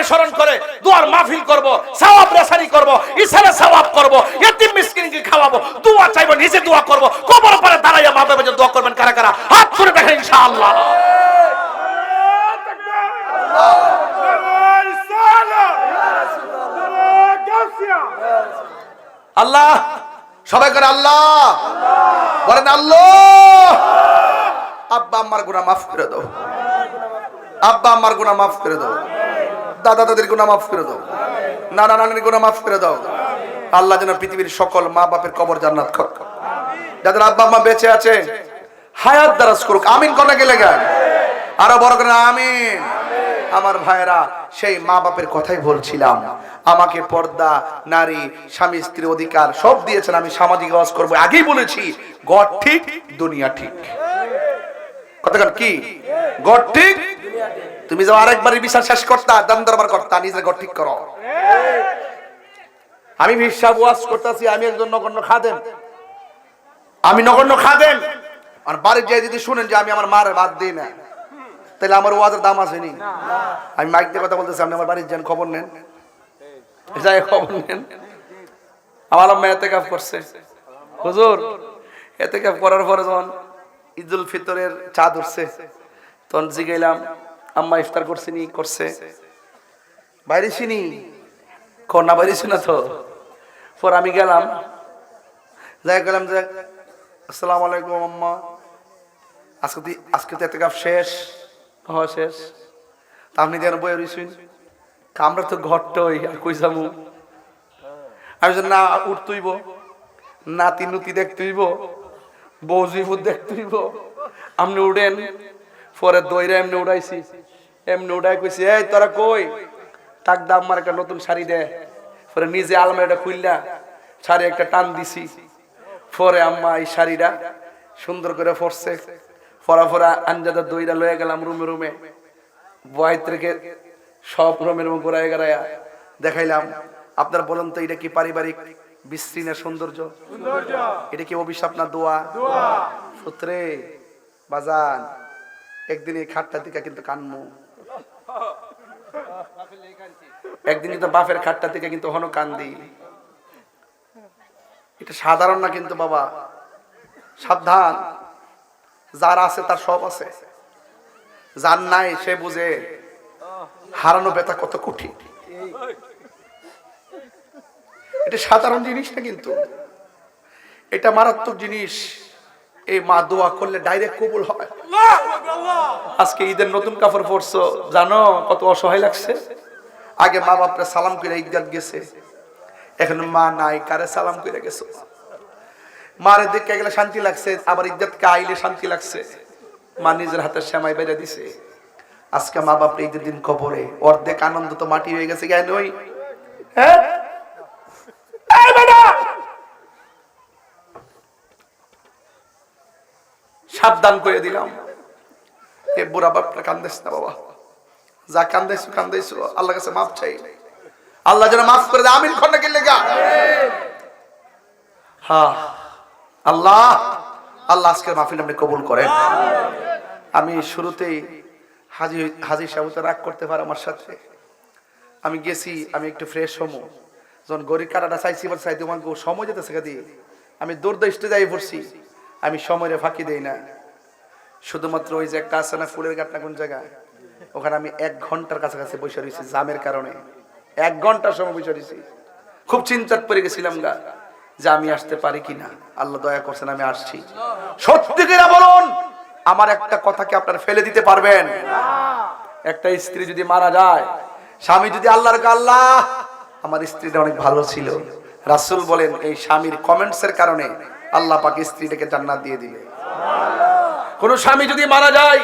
স্মরণ করে দোয়ার মাহফিল করব, সওয়াব রেসানি করব, ইসারা সওয়াব করব, ইতিম মিসকিনকে খাওয়াবো, দোয়া চাইবো, নিজে দোয়া করব, কবর পারে দাঁড়াইয়া মা বাবার জন্য দোয়া করবেন কারা কারা হাত তুলে দেখেন ইনশাআল্লাহ। আল্লাহ সবাই করে আল্লাহ বলেন আল্লাহ। আব্বা আম্মার গুনাহ মাফ করে দাও, আব্বা আম্মার গুনাহ মাফ করে দাও, দাদা দাদির গুনাহ মাফ করে দাও, নানা নানির গুনাহ মাফ করে দাও। আল্লাহ যেন পৃথিবীর সকল মা বাপের কবর জান্নাত করুক। যাদের আব্বা আম্মা বেঁচে আছে হায়াত দারাজ করুক। আমিন কোনা গেলে গান আরো বড় করে আমিন। আমার ভাইরা সেই মা বাপের কথাই বলছিলাম। আমাকে পর্দা, নারী, স্বামী স্ত্রীর অধিকার সব দিয়েছেন। আমি সামাজিক কাজ করব, আগেই বলেছি গড ঠিক দুনিয়া ঠিক। কথাটা কি? গড ঠিক। তুমি যাও আরেকবারই বিচার শেষ করতা, দাম দরবার করতা, নিজের গড ঠিক করো। আমি বিশ্বাস ওয়াজ করতেছি, আমি একজন নগণ্য খাদেম, আমি নগণ্য খাদেম। আর বাড়ির যাই যদি শুনেন যে আমি আমার মার বাদ দিই না, তাহলে আমার ওয়াজের দাম আসেনি। আমি মাইক দিয়ে কথা বলতেছি, আপনি আমার বাড়ির যান, খবর নেন, যাই খবর নেন। আমার আম্মা এতেকাফ করছে হুজুর, এতেকাফ করার পরে যখন ঈদুল ফিতরের চাঁদ উঠছে তখন জিগাইলাম আম্মা ইফতার করছে নি? করছে। বাইরেছি নি? না বাইরেছি না তো। পর আমি গেলাম, যাই গেলাম যে আসসালামু আলাইকুম আম্মা, আজকে তো এতেকাফ শেষ। হ্যাঁ শেষ। তা আপনি যেন বই রইছেন, আমরা তো ঘরটই আর কই যাবো। আমি না উঠতেইব, নাতি নুতি দেখতেইব, বৌজিবুদ দেখতেইব, আপনি উঠেন। পরে দইরা এমনি উড়াইছি, এমনি উড়াই কইছি এই তোরা কই, টাক দাম আমার একটা নতুন শাড়ি দে। পরে নিজে আলমারিটা খুললা শাড়ি একটা টান দিছি। পরে আম্মা এই শাড়িটা সুন্দর করে পরছে। ফরা ফরা আঞ্জাদা দইরা লয়ে গেলাম রুমে রুমে, বয়াত রেখে সব রুমের রুম ঘুরাই গড়াইয়া দেখাইলাম। আপনারা বলেন তো এটা কি পারিবারিক বিশৃঙ্খলা সৌন্দর্য? এটা কি অভিশাপ না দোয়া? সূত্রে বাজান একদিন এই খাটটা থেকে কিন্তু কানমু, একদিন কিন্তু বাপের খাটটা থেকে কিন্তু হন কান্দি। এটা সাধারণ না কিন্তু বাবা, সাবধান। যার আছে তার সব আছে, যার নাই সে বুঝে হারানো ব্যথা কত কঠিন। এটা সাধারণ জিনিস না কিন্তু, এটা মারাত্মক জিনিস। এই মা দোয়া করলে ডাইরেক্ট কবুল হয়। আজকে ঈদের নতুন কাপড় পরছো, জানো কত অসহায় লাগছে। আগে মা বাপরা সালাম করে ঈদগাহ গেছে, এখন মা নাই, কারে সালাম করে গেছো। মারে দেখে গেলে শান্তি লাগছে, আবার ঈদগাহকে আইলে শান্তি লাগছে। মা নিজের হাতে সেমাই বেড়ে দিছে। আজকে মা বাপরা ঈদের দিন কবরে, অর্ধেক আনন্দ তো মাটি হয়ে গেছে। জ্ঞান ওই হ্যাঁ সাবধান করে দিলাম, এ বুড়া বাপটা কান্দেছ না বাবা, যা কান্দাইছো কান্দাইছো, আল্লাহ কাছে মাফ চাই, আল্লাহ যেন মাফ করে দেয়। আমিন খন্ডা কে লেগা। হ্যাঁ আল্লাহ, আল্লাহ আজকের মাহফিল আপনি কবুল করেন। আমি শুরুতেই হাজি সাহেব তো রাগ করতে পারে আমার সাথে। আমি গেছি, আমি একটু ফ্রেশ হমো, যখন গড়ির কাটাটা চাইছি বল চাই তোমাকে সময় যেতে শেখা দিয়ে আমি দৌড়দৌড়তে যাই পড়ছি। আমি সময়ের ফাঁকি দেই না, শুধুমাত্র ওই যে একটা আছে না ফুলের ঘাট না কোন জায়গায়, ওখানে আমি 1 ঘন্টার কাছাকাছি বসে রয়েছি জামের কারণে। 1 ঘন্টার সময় বসে রয়েছি, খুব চিন্তাত পড়ে গেছিলাম গা যে আমি আসতে পারি কিনা। আল্লাহ দয়া করছেন আমি আসছি। সত্যি করে বলুন, আমার একটা কথাকে আপনারা ফেলে দিতে পারবেন? একটা স্ত্রী যদি মারা যায়, স্বামী যদি আল্লাহর আল্লাহ আমার স্ত্রীটা অনেক ভালো ছিল, রাসূল বলেন এই স্বামীর কমেন্টসের কারণে আল্লাহ পাক স্ত্রীটাকে জান্নাত দিয়ে দিবে। কোন স্বামী যদি মারা যায়,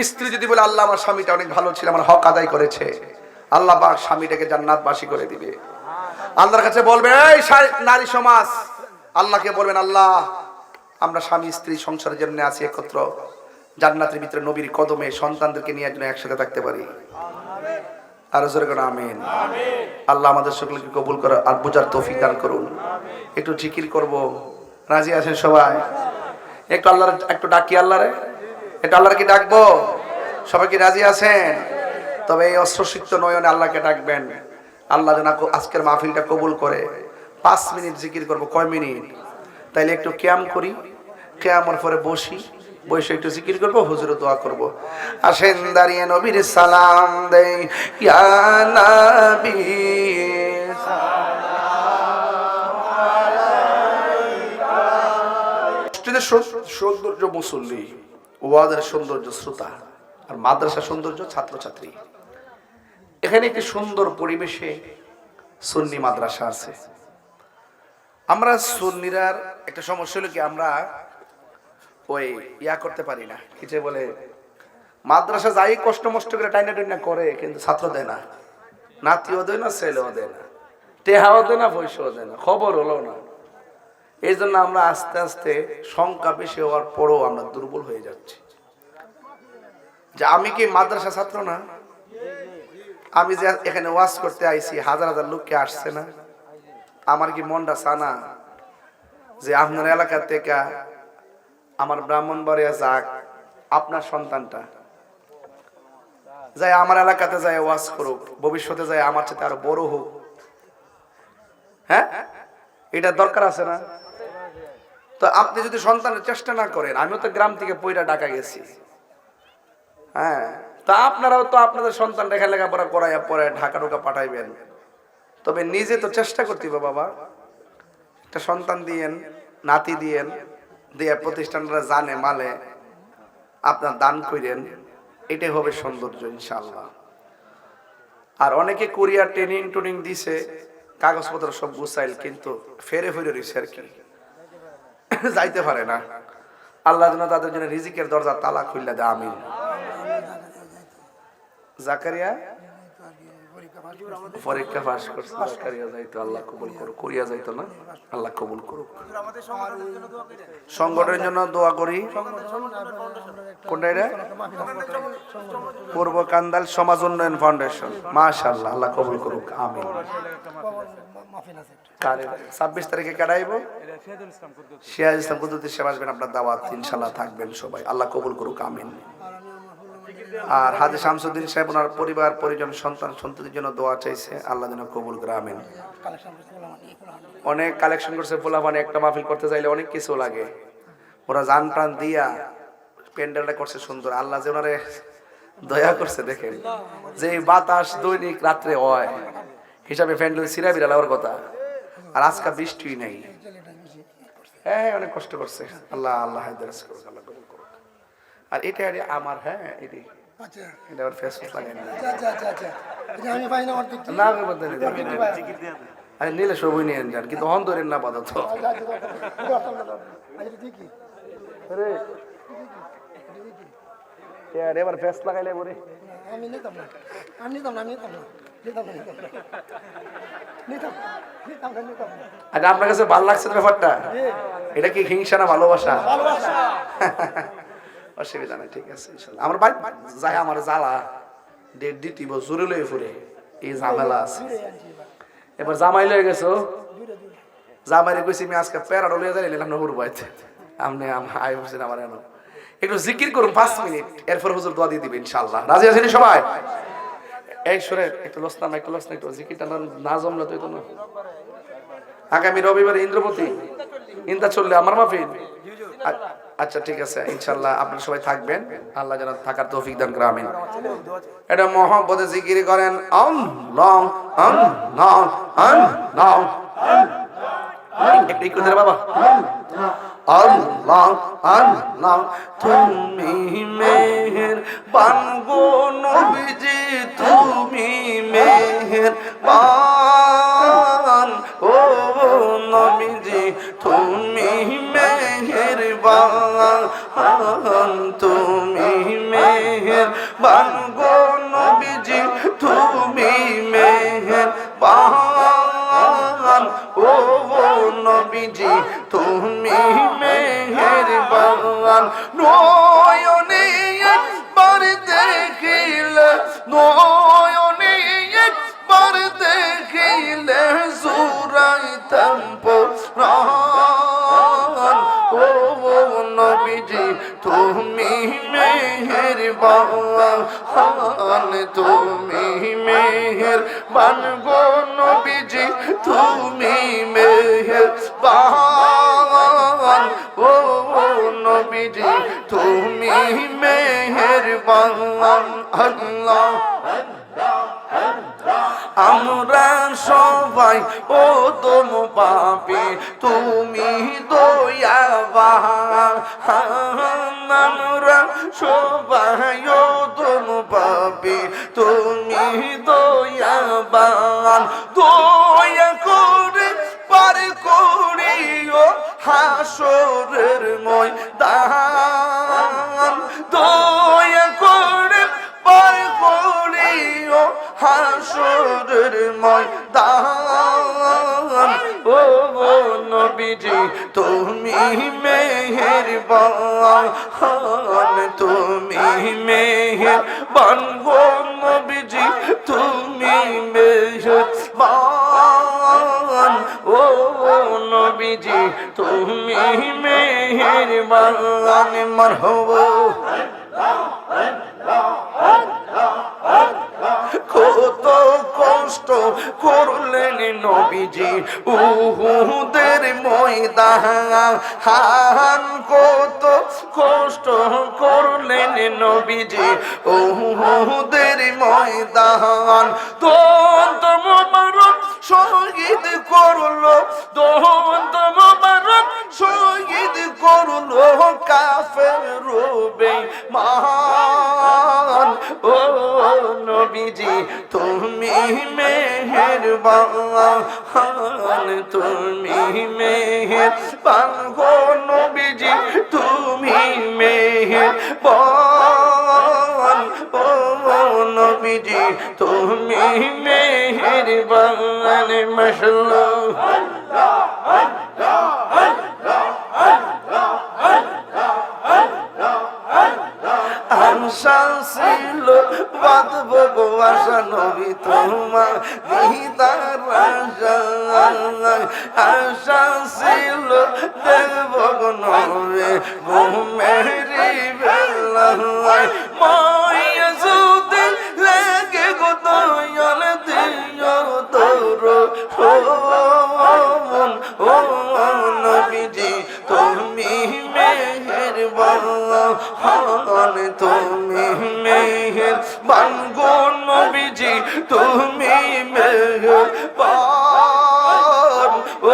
স্ত্রী যদি বলে আল্লাহ আমার স্বামীটা অনেক ভালো ছিল, আমার হক আদায় করেছে, আল্লাহ পাক স্বামীটাকে জান্নাতবাসী করে দিবে। আল্লাহর কাছে বলবে এই নারী সমাজ, আল্লাহকে বলবেন আল্লাহ আমরা স্বামী স্ত্রী সংসারের জন্য আছি একত্র, জান্নাতের ভিতরে নবীর কদমে সন্তানদেরকে নিয়ে যেন একসাথে থাকতে পারি। আর জোরে করে আমিন। আল্লাহ আমাদের সকলকে কবুল করে আর বুঝার তৌফিক দান করুন। একটু জিকির করব, রাজি আছেন সবাই? একটু আল্লাহর একটু ডাকি, আল্লাহরে একটু আল্লাহর কি ডাকবো? সবাই কি রাজি আছেন? তো তবে এই অস্ত্রসিক্ত নয়নে আল্লাহকে ডাকবেন, আল্লাহ যেন আজকের মাহফিলটা কবুল করে। 5 মিনিট জিকির করব। কয় মিনিট? তাইলে একটু কিয়াম করি, কিয়ামের পরে বসে একটু জিকির করব, হুজুরে দোয়া করব। আসেন দাঁড়িয়ে নবীর সালাম দেই, ইয়া নবী সৌন্দর্য মুসল্লি, ওয়াজের সৌন্দর্য শ্রোতা, আর মাদ্রাসা সৌন্দর্য ছাত্রছাত্রী। এখানে একটি সুন্দর পরিবেশে সুন্নি মাদ্রাসা আছে। আমরা সুন্নিরার একটা সমস্যা হলো কি, আমরা ওই করতে পারি না, কি যে বলে মাদ্রাসা যাই কষ্ট মষ্ট করে টাইনা করে, কিন্তু ছাত্র দেয় না, নাতিও দেয় না, ছেলেও দেয় না, টেহাও দেয় না, পয়সাও দেয় না, খবর হলো না। এই জন্য আমরা আস্তে আস্তে সংখ্যা বেশি হওয়ার পরও আমরা দুর্বল হয়ে যাচ্ছি। যে আমি কি মাদ্রাসা ছাত্র না? আমি যে এখানে ওয়াজ করতে আইছি, হাজার হাজার লোককে আসছে না, আমার কি মনটা চানা যে আপনার এলাকা থেকে আমার ব্রাহ্মণবাড়িয়া যাক, আপনার সন্তানটা যাই আমার এলাকাতে যায় ওয়াজ করুক, ভবিষ্যতে যায় আমার সাথে আরো বড় হোক? হ্যাঁ, এটা দরকার আছে না? তো আপনি যদি সন্তানের চেষ্টা না করেন, আমিও তো গ্রাম থেকে পয়রা ঢাকা গেছি, হ্যাঁ, তা আপনারাও তো আপনাদের সন্তান লেখাপড়া করাইয়া পরে ঢাকা ঢোকা পাঠাইবেন, তবে নিজে তো চেষ্টা করতে হবে বাবা। একটা সন্তান দিয়েন, নাতি দিয়েন, দিয়ে প্রতিষ্ঠানরা জানে মালে আপনার দান করেন, এটাই হবে সৌন্দর্য ইনশাআল্লাহ। আর অনেকে কোরিয়ার ট্রেনিং দিছে, কাগজপত্র সব গুছাইল, কিন্তু ফেরে রয়েছে আর কি, যাইতে পারে না। আল্লাহ যেন তাদের জন্য রিজিকের দরজা তালা খুললে দেয়, আমিন। জাকারিয়া পরীক্ষা পাস করছে, জাকারিয়া যাইতো, আল্লাহ কবুল করুক। কোরিয়া যাইতো না, আল্লাহ কবুল করুক। সংগঠনের জন্য দোয়া করি। কোনটা এটা? পূর্ব কান্দাল সমাজ উন্নয়ন ফাউন্ডেশন, মাশাআল্লাহ, আল্লাহ কবুল করুক, আমিন। 26 তারিখে কাটাইব, সিরাজ ইসলাম কুদ্দুসী সাহেব আসবেন, আপনার দাওয়াত ইনশাআল্লাহ, থাকবেন সবাই, আল্লাহ কবুল করুক, আমিন। আর হাজী শামসুদ্দিন সাহেব ওনার পরিবার পরিজন সন্তান সন্ততির জন্য দোয়া চাইছে, আল্লাহ যেন কবুল করে, আমিন। অনেক কালেকশন করছে পোলাপান, একটা মাহফিল করতে চাইলে অনেক কিছু লাগে, ওরা জান প্রাণ দিয়া প্যান্ডেলটা করছে সুন্দর। আল্লাহ যে ওনারে দয়া করছে, দেখেন যে বাতাস দৈনিক রাত্রে হয় হিসাবে প্যান্ডেল সিরা বিড়ালার কথা, আর আজকে বৃষ্টি নেই। হ্যাঁ, অনেক কষ্ট করছে, আল্লাহ আল্লাহ হায়দারাজ করুক, আল্লাহ কবুল করুক। আর এটা আমার, হ্যাঁ, এটা আবার ফেসবুক লাগাই না, আরে নিলে সবই নিয়ে যান, কিন্তু অন ধরেন না বাধা তো। এবার ফেস লাগাইলে বলে আচ্ছা, আপনার কাছে ভালো লাগছে ব্যাপারটা? এটা কি হিংসা না ভালোবাসা? অসুবিধা নাই, ঠিক আছে ইনশাআল্লাহ। আমার ভাই যায় আমার জ্বালা ডেট দিতে জোরে লয়ে ফুরে, এই ঝামেলা আছে। এবার জামাই লয়ে গেছো, জামাইরে কইছি আমি আজকে প্যারাডো লয়ে যাই নিলাম না হুরবাইতে, আপনি আই বলছেন আমার এনো একটু জিকির করুন 5 মিনিট, এরপর হুজুর দোয়া দিয়ে দিবে ইনশাআল্লাহ। রাজি আছেন সবাই? এই সরে একটু লসনা একটু জিকিরটা না জমলে তো না। আগামী রবিবার ইন্দ্রপতি ইন্দা চললে আমার মাহফিল। আচ্ছা ঠিক আছে ইনশাআল্লাহ, আপনারা সবাই থাকবেন, আল্লাহ যেন থাকার তৌফিক দান করে, আমিন। এটা মহব্বতে জিকির করেন, আল্লাহ আল্লাহ আল্লাহ, একটু করে বাবা, আল্লাহ আল্লাহ, তুমি মেহেরবান গো নবীজি, তুমি মেহেরবান, ও নবীজি তুমি মেহেরবান, তুমি মেহেরবান গো নবীজি, তুমি মেহেরবান, ও নবীজি তুমি মেহেরবান। নয়নে একবার দেখিলে, নয়নে একবার দেখিলে জুড়াইতাম প্রাণ, ও নবীজি তুমি মেহেরবান, তুমি মেহের বানগো নবীজি তুমি মেহেরবান ও নবীজি তুমি মেহেরবান আল্লাহ আমরা সবাই ও তোম পাপী তুমি দয়াবান আমরা সবাই ও তোম পাপী তুমি দয়াবান দয়া করে পার করিও হাসরের ময়দান দয়া করে পার করিও হাসরের ময়দান ও নবীজি তুমি মেহেরবান তুমি মেহেরবান গো নবীজি তুমি মেহেরবান ও নবীজি তুমি মেহেরবান মারহাবা কত কষ্ট করলেন নবীজি উহুদের ময়দান কত কষ্ট করলেন নবীজি উহুদের ময়দান দন্ত মোবারক শহীদ করলো দন্ত মোবারক শহীদ করলো কাফের বেঈমান ও নবীজি তুমি মেহেরবান তুমি মেহেরবান গো নবীজি তুমি মেহেরবান ও নবীজি তুমি মেহেরবান মাশাআল্লাহ আশা ছিল বাঁধব গো আশা নবী তোমার দিদার আশা ছিল দেখব গো নবী ঘুমেরি বেলায় মায়া যদি লাগে গো দয়াল দিও তোর ও নবীজি তুমি মেহেরবান তুমি মেহেরবান গো নবীজি তুমি মেহেরবান ও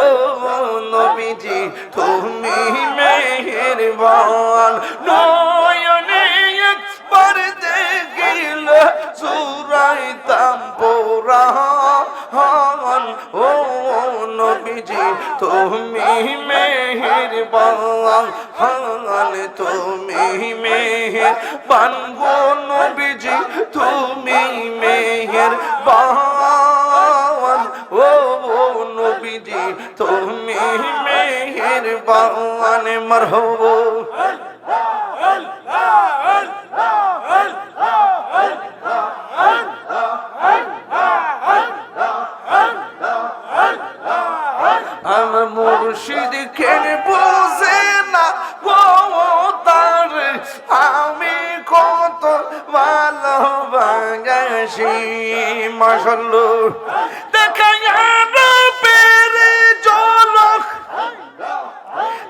নবীজি তুমি মেহেরবান নয়নে একবার দেখিলে জুড়াইতাম পরাণ ও নবীজি তুমি মেহেরবান তুমি মেহেরবান গো নবীজি তুমি মেহেরবান ও নবীজি তুমি মেহেরবান মারহাবা আমার মুর্শিদ কেন বুঝে না গো তার আমি কত ভালোবাসি মাশাআল্লাহ দেখা গেল পেরে ঝলক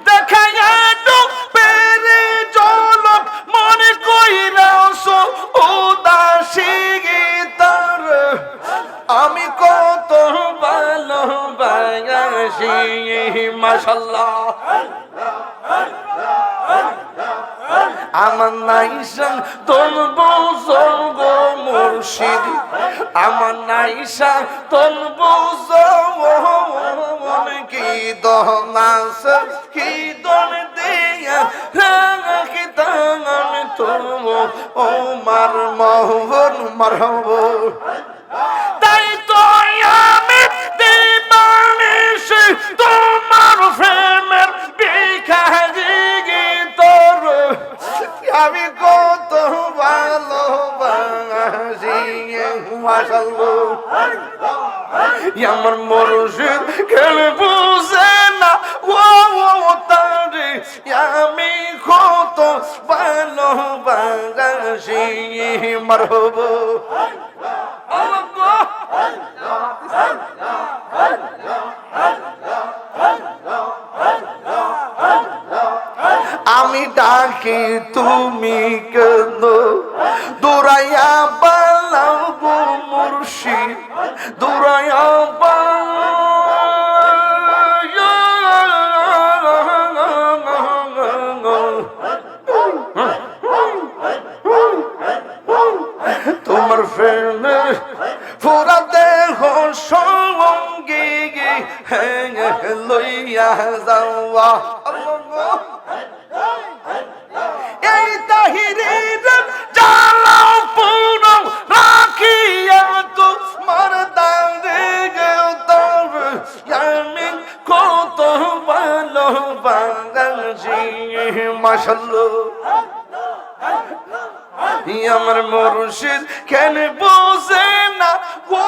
দেখা গেল পেরে ঝলক মনে কইরাছো উদাসী গীতার আমি কত ভালোবাসি মাশাআল্লাহ আমার নাইশা তোর বউজন গো মুর্শিদ আমার নাইশা তোর বউজন কি দনাস কি দন দিয়া কি দান তোর ও মার মোহন মারহাবা তাই তো আমি দিবানিশ তোমার প্রেমের ভিখারি তোর আমি কত ভালোবাসি মাশাআল্লাহ আমার মুর্শিদ কেন বুঝে না ও তারে আমি কত ভালোবাসি মারহাবা আল্লাহ আমি ডাকি তুমি কেন দৌড়াইয়া পালাও গো মুর্শিদ দৌড়াইয়া তোমার ফেলে পুরা দেহ সঙ্গী লইয়া যাওয়া এই তাহিরের জ্বালা পুরো রাখিয়া তোমার দাঁড়ে গেতাম আমি কত ভালো বাঙালি মাশাআল্লাহ আমার মুর্শিদ কেন বোঝে না ও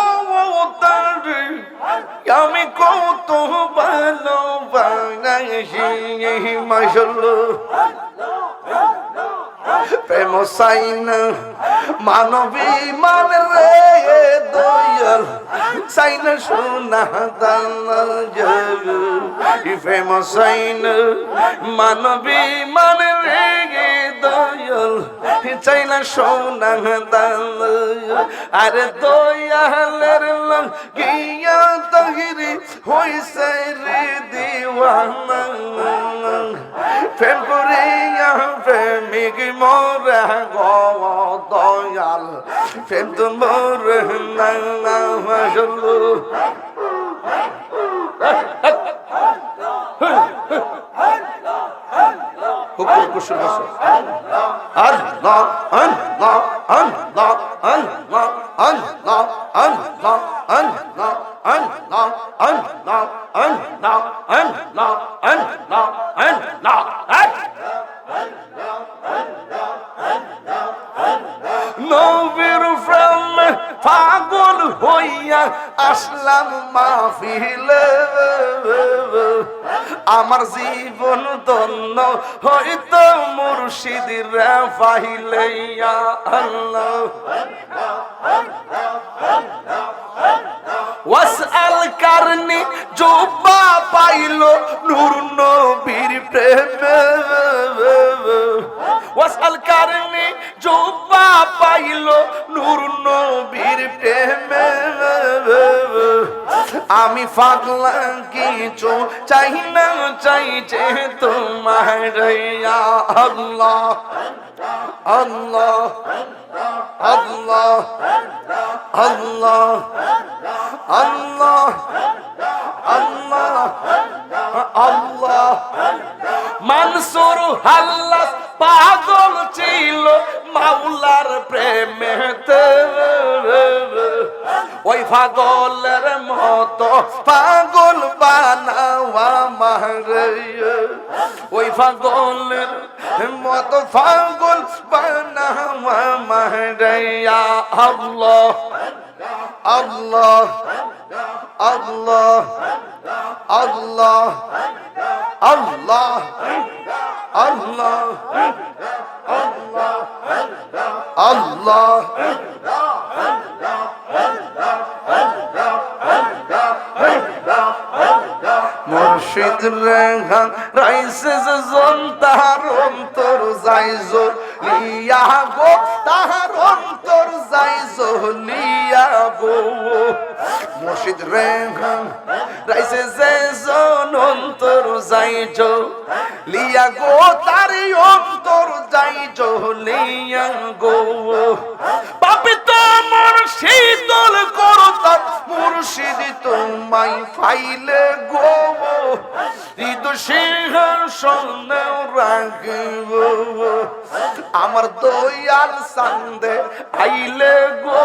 তার আমি কত ভালো বাঙালি মাশাআল্লাহ প্রেম সাইন মানবী মান রে দয়াল সাইন সোনা দান প্রেম সাইন মানবী মান রে দয়াল চাইনা সোনা দান আরে দয়ালের গিয়া তহিরি হইছে রে দিওয়ানা প্রেম করিয়া প্রেমিক মোরা গো দয়াল প্রেম তো মোরে না মাশাআল্লাহ হুকুম কুশল হাসন আল্লাহ আল্লাহ আল্লাহ আল্লাহ আল্লাহ আল্লাহ আল্লাহ আল্লাহ আল্লাহ আল্লাহ আল্লাহ আল্লাহ আল্লাহ নবীর প্রেমে পাগল হইয়া আসলাম মাহফিলে আমার জীবন ধন্য হইতো মুর্শিদের পাইলে ইয়া আল্লাহ ওয়াসআল কারনি জুব্বা পাইলো নূর নবীর প্রেমে ওয়াসআল কারনি জুব্বা পাইলো নূর নবীর প্রেমে আমি পাগলা কিছু চাই না চাইছে তোমার ইয়া আল্লাহ আল্লাহ আল্লাহ আল্লাহ আল্লাহ আল্লাহ আল্লাহ মানসুর হাল্লাস পাগল ছিল মাওলার প্রেমেতে ওই পাগলের মতো পাগল বানাওয়া মারে ওই পাগলের মতো পাগল বানাওয়া মারে ইয়া আল্লাহ আল্লাহ আল্লাহ আল্লাহ আল্লাহ আল্লাহ আল্লাহ মুর্শিদ রেহান রাইসে জন তাহার অন্তর যাইজো লিয়া গো তাহার অন্তর যাইজো লিয়া গো মুর্শিদ রেহান রাইসে জন অন্তর যাইজো লিয়া গো তার অন্তর যাইজো লিয়া গো পাপি তোমার শীতল করতাম মুর্শিদ তোমায় ফাইলে গো হৃদয় সিংহাসনে রাখিব আমার দয়াল সান্দে আইলে গো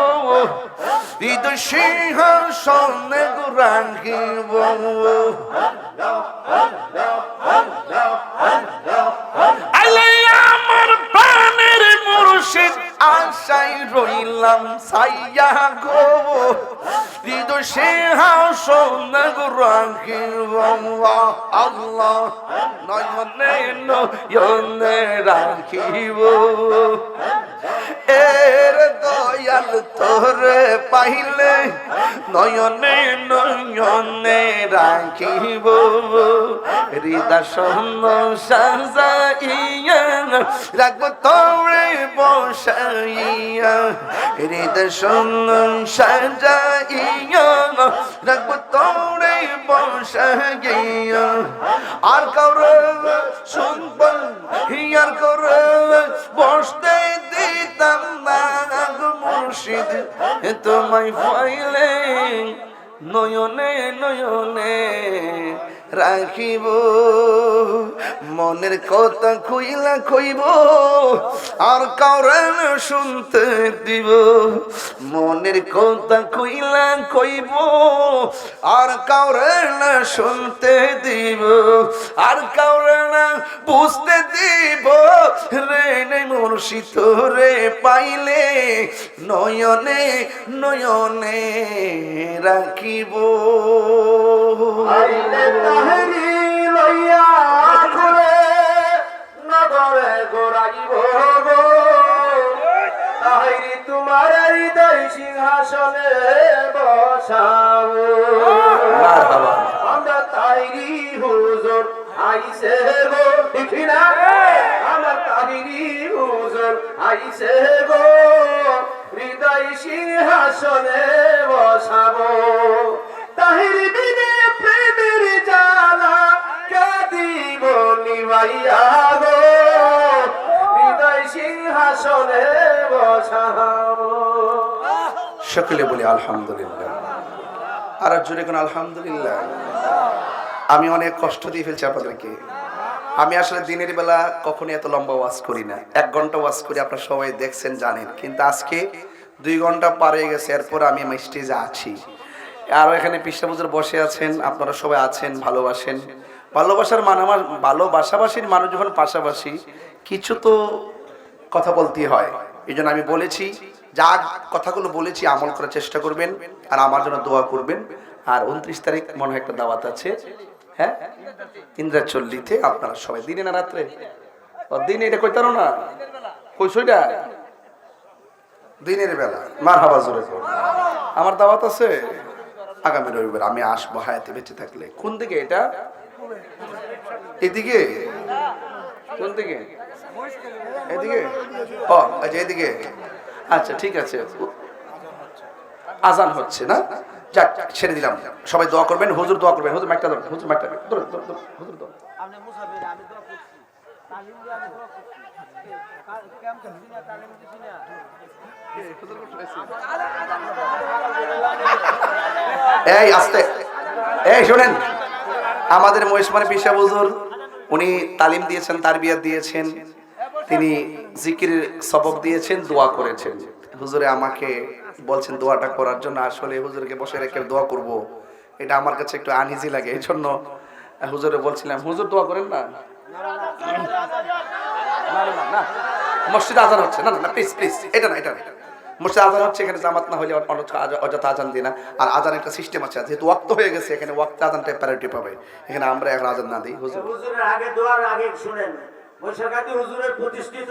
হৃদয় সিংহাসনে রাখিব আইলে আমার প্রাণের মুর্শিদ আশাই রইলাম সাইয়া গো হৃদয় সিংহাসনে রাখিব আল্লাহ নয়নে নয়নে রাখিব এর দয়াল তোরে পাইলে নয়নে নয়নে রাখিব হৃদয় শূন্য সাজাইয়া রাখব তোরে বসাইয়া হৃদয় শূন্য সাজাইয়া রাখব তোরে বসাইয়া আর কাউরে শুনব হিয়ার করে বসতে দিতাম না মুর্শিদ তোমায় পাইলে নয়নে নয়নে রাখিব মনের কথা কইলা কইব আর কাউরে শুনতে দিব মনের কথা কইলা কইব আর কাউরে না শুনতে দিব আর কাউরে না বুঝতে দিব রে নে মুর্শিদ রে পাইলে নয়নে নয়নে রাখিব তাহেরি লইয়া ঘুরে নগরে গোড়াইব গো তাহেরি তোমার হৃদয় সিংহাসনে বসাবো আমরা তাহেরি হুজুর আইছে গো ঠিক না আমার তাহেরি হুজুর আইছে গো হৃদয় সিংহাসনে বসাবো তাহেরি বিনে প্রেমের জালা কাঁদিব নিভাইয়া গো হৃদয় সিংহাসনে বসাবো সকলে বলি আলহামদুলিল্লাহ আর জোরে কোন আলহামদুলিল্লাহ আমি অনেক কষ্ট দিয়ে ফেলছি আপনাদেরকে আমি আসলে দিনের বেলা কখনো এত লম্বা ওয়াজ করি না 1 ঘন্টা ওয়াজ করি আপনারা সবাই দেখছেন জানেন কিন্তু আজকে 2 ঘন্টা পার হয়ে গেছে এরপর আমি আমার স্টেজে আছি আর এখানে পিসা হুজুর বসে আছেন আপনারা সবাই আছেন ভালোবাসেন ভালোবাসার মানে আমার ভালোবাসাবাসীর মানুষ যখন পাশাপাশি কিছু তো কথা বলতেই হয় এইজন্য আমি বলেছি যা কথাগুলো বলেছি আমল করার চেষ্টা করবেন আর আমার জন্য দোয়া করবেন আর 29 তারিখ মনে হয় একটা দাওয়াত আছে হ্যাঁ ইন্দ্রাচল্লিতে আপনারা সবাই দিনে না রাত্রে দিনে এটা কইতারো না কইছইটা দিনের বেলা মারহাবা জোরে আমার দাওয়াত আছে আগামী রবিবার আমি আসবো হায়াতে বেঁচে থাকলে কোন দিকে এটা এদিকে কোন দিকে এদিকে ও আচ্ছা এদিকে আচ্ছা ঠিক আছে আজান হচ্ছে না যাক ছেড়ে দিলাম সবাই দোয়া করবেন হুজুর দোয়া করবেন হুজুর মাইকটা ধরুন হুজুর মাইকটা ধরুন হুজুর দোয়া আপনি মুসাফির আমি দোয়া করছি তালিম দিয়ে আমি দোয়া করছি কেমন করছি না তালিম দিছি না এই আস্তে এই শুনেন আমাদের মহেশমানে পিসা হুজুর উনি তালিম দিয়েছেন তারবিয়াত দিয়েছেন তিনি জিকিরের সবক দিয়েছেন দোয়া করেছেন হুজুরে আমাকে বলছেন দোয়াটা করার জন্য আসলে হুজুরকে বসে রেখে দোয়া করব এটা আমার কাছে একটু আনইজি লাগে এই জন্য হুজুরে বলছিলাম হুজুর দোয়া করেন না না মসজিদে আজান হচ্ছে না না প্লিজ প্লিজ এটা না মসজিদে আজান হচ্ছে এখানে জামাত না হলে অযথা আজান দিই না আর আজান একটা সিস্টেম আছে যেহেতু ওয়াক্ত হয়ে গেছে এখানে ওয়াক্তে আজানটা প্রায়োরিটি পাবে এখানে আমরা এখন আজান না দিই হুজুরের আগে দোয়ার আগে শুনেন বৈশাখাতি হুজুরের প্রতিষ্ঠিত